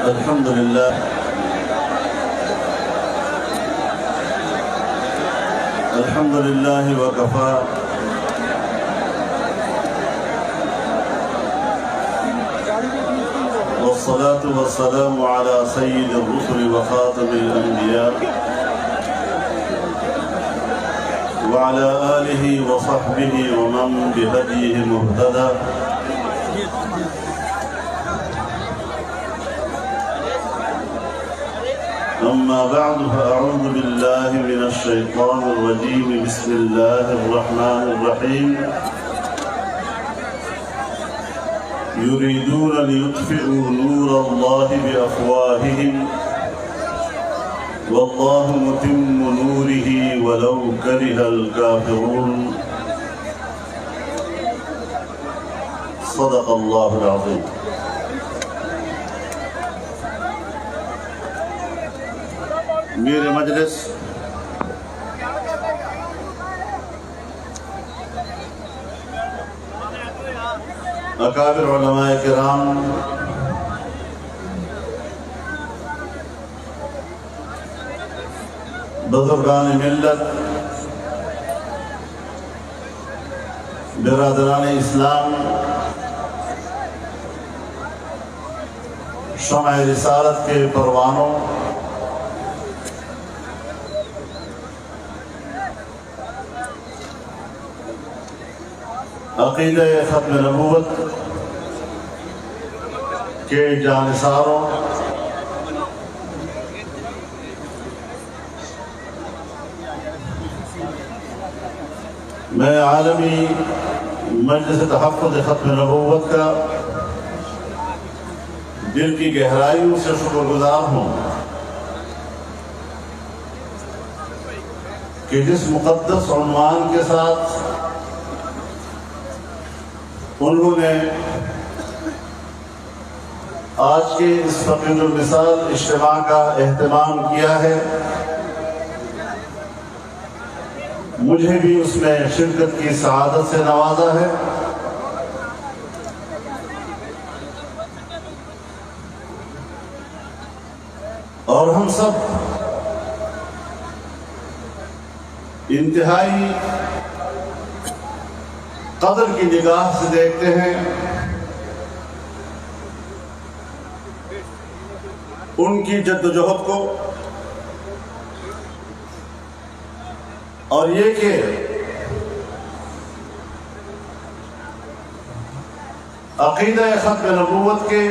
الحمد لله الحمد لله وكفى والصلاة والسلام على سيد الرسل وخاتم الأنبياء وعلى آله وصحبه ومن بهديه مهتدى. أما بعد فأعوذ بالله من الشيطان الرجيم. بسم الله الرحمن الرحيم. يريدون ليطفئوا نور الله بأفواههم والله متم نوره ولو كره الكافرون. صدق الله العظيم. میرے مجلس اکابر علماء کرام، بزرگان ملت، برادران اسلام، شمع رسالت کے پروانوں، عقیدہ ختم نبوت کے جانثاروں، میں عالمی مجلس تحفظ ختم نبوت کا دل کی گہرائیوں سے شکر گزار ہوں کہ جس مقدس عنوان کے ساتھ انہوں نے آج کے اس فقیر المثال اجتماع کا اہتمام کیا ہے، مجھے بھی اس میں شرکت کی سعادت سے نوازا ہے۔ اور ہم سب انتہائی قدر کی نگاہ سے دیکھتے ہیں ان کی جد و جہد کو، اور یہ کہ عقیدہ ختم نبوت کے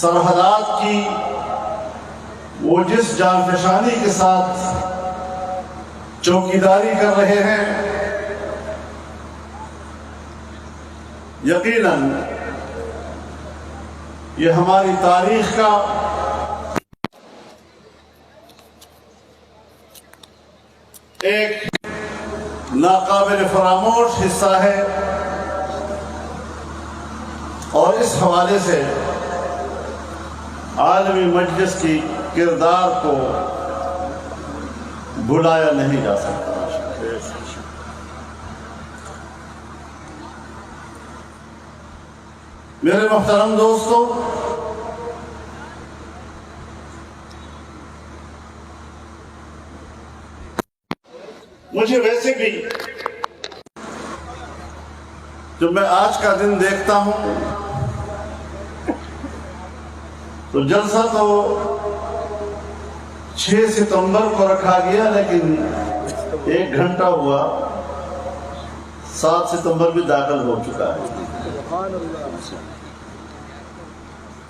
سرحدات کی وہ جس جانفشانی کے ساتھ چوکیداری کر رہے ہیں، یقیناً یہ ہماری تاریخ کا ایک ناقابل فراموش حصہ ہے، اور اس حوالے سے عالمی مجلس کی کردار کو بھلایا نہیں جا سکتا۔ میرے محترم دوستو، مجھے ویسے بھی جب میں آج کا دن دیکھتا ہوں تو جلسہ تو 6 ستمبر کو رکھا گیا، لیکن 1 گھنٹہ ہوا 7 ستمبر بھی داخل ہو چکا ہے۔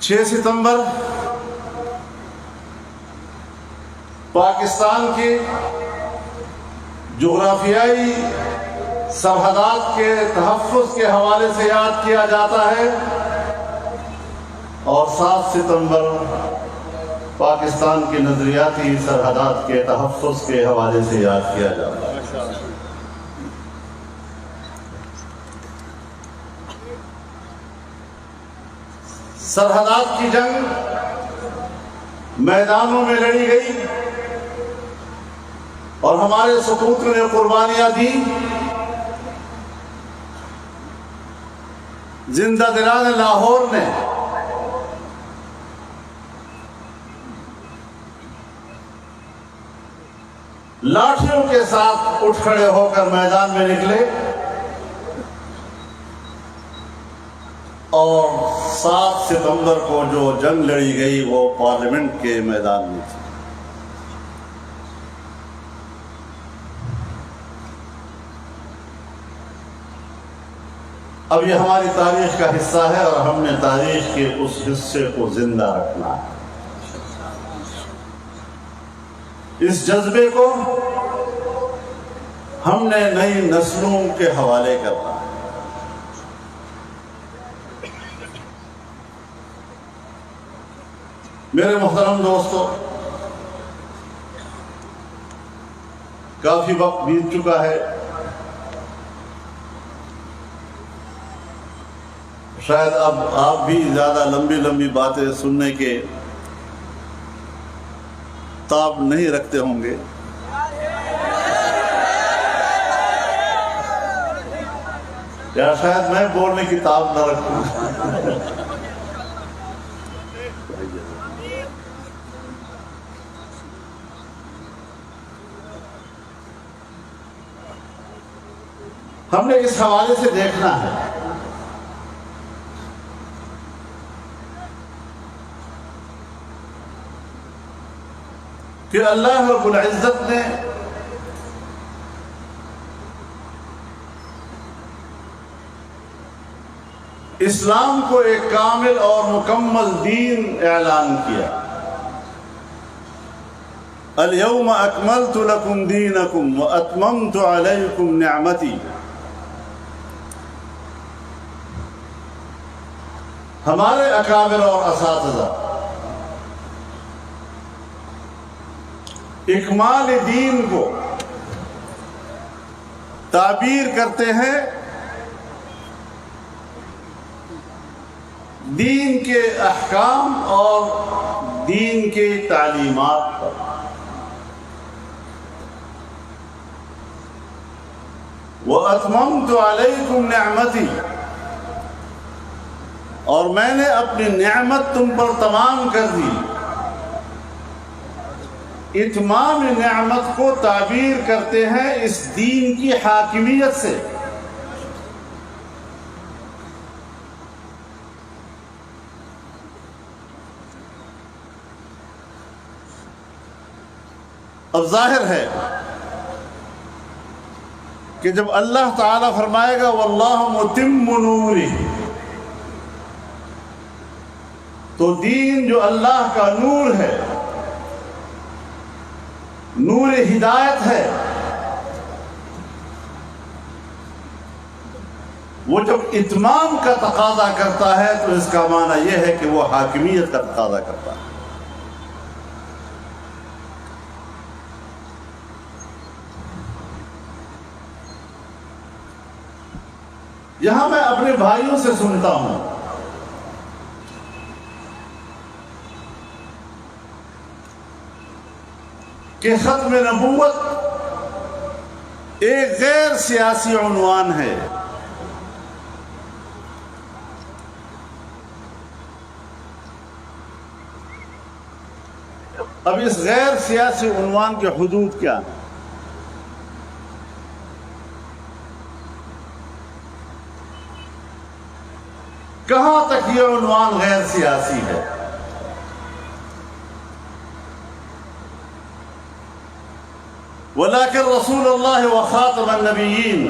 6 ستمبر پاکستان کی جغرافیائی سرحدات کے تحفظ کے حوالے سے یاد کیا جاتا ہے، اور 7 ستمبر پاکستان کی نظریاتی سرحدات کے تحفظ کے حوالے سے یاد کیا جاتا ہے۔ سرحدات کی جنگ میدانوں میں لڑی گئی، اور ہمارے سپوتوں نے قربانیاں دی، زندہ دلان لاہور نے لاٹھیوں کے ساتھ اٹھ کھڑے ہو کر میدان میں نکلے اور 7 ستمبر کو جو جنگ لڑی گئی وہ پارلیمنٹ کے میدان میں تھی۔ اب یہ ہماری تاریخ کا حصہ ہے اور ہم نے تاریخ کے اس حصے کو زندہ رکھنا ہے۔ اس جذبے کو ہم نے نئی نسلوں کے حوالے کرنا ہے۔ میرے محترم دوستو، کافی وقت بیت چکا ہے، شاید اب آپ بھی زیادہ لمبی لمبی باتیں سننے کے تاب نہیں رکھتے ہوں گے، یا شاید میں بولنے کی تاب نہ رکھوں۔ ہم نے اس حوالے سے دیکھنا ہے کہ اللہ رب العزت نے اسلام کو ایک کامل اور مکمل دین اعلان کیا۔ اليوم اکملت لکم دینکم واتممت علیکم نعمتی۔ ہمارے اکابر اور اساتذہ اکمال دین کو تعبیر کرتے ہیں دین کے احکام اور دین کے تعلیمات پر۔ وَأَتْمَمْتُ عَلَيْكُمْ نِعْمَتِي، اور میں نے اپنی نعمت تم پر تمام کر دی۔ اتمام نعمت کو تعبیر کرتے ہیں اس دین کی حاکمیت سے۔ اب ظاہر ہے کہ جب اللہ تعالیٰ فرمائے گا وَاللَّهُ مُتِمُّ نُورِهِ، تو دین جو اللہ کا نور ہے، نور ہدایت ہے، وہ جب اتمام کا تقاضا کرتا ہے تو اس کا معنی یہ ہے کہ وہ حاکمیت کا تقاضا کرتا ہے۔ یہاں میں اپنے بھائیوں سے سنتا ہوں کہ ختم نبوت ایک غیر سیاسی عنوان ہے۔ اب اس غیر سیاسی عنوان کے حدود کیا ہیں؟ کہاں تک یہ عنوان غیر سیاسی ہے؟ ولیکن رسول اللہ و خاتم النبیین،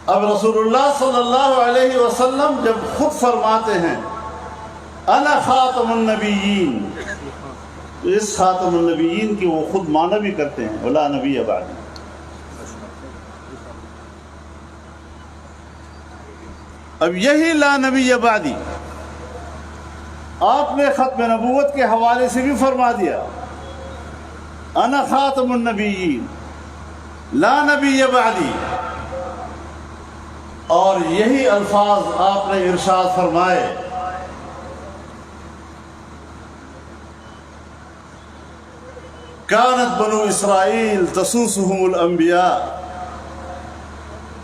اب رسول اللہ صلی اللہ علیہ وسلم جب خود فرماتے ہیں انا خاتم النبیین، تو اس خاتم النبیین کی وہ خود معنی بھی کرتے ہیں ولا نبی بعدی۔ اب یہی لا نبی بعدی آپ نے ختم نبوت کے حوالے سے بھی فرما دیا، انا خاتم النبیین لا نبی بعدی، اور یہی الفاظ آپ نے ارشاد فرمائے کانت بنو اسرائیل تسوسهم الانبیاء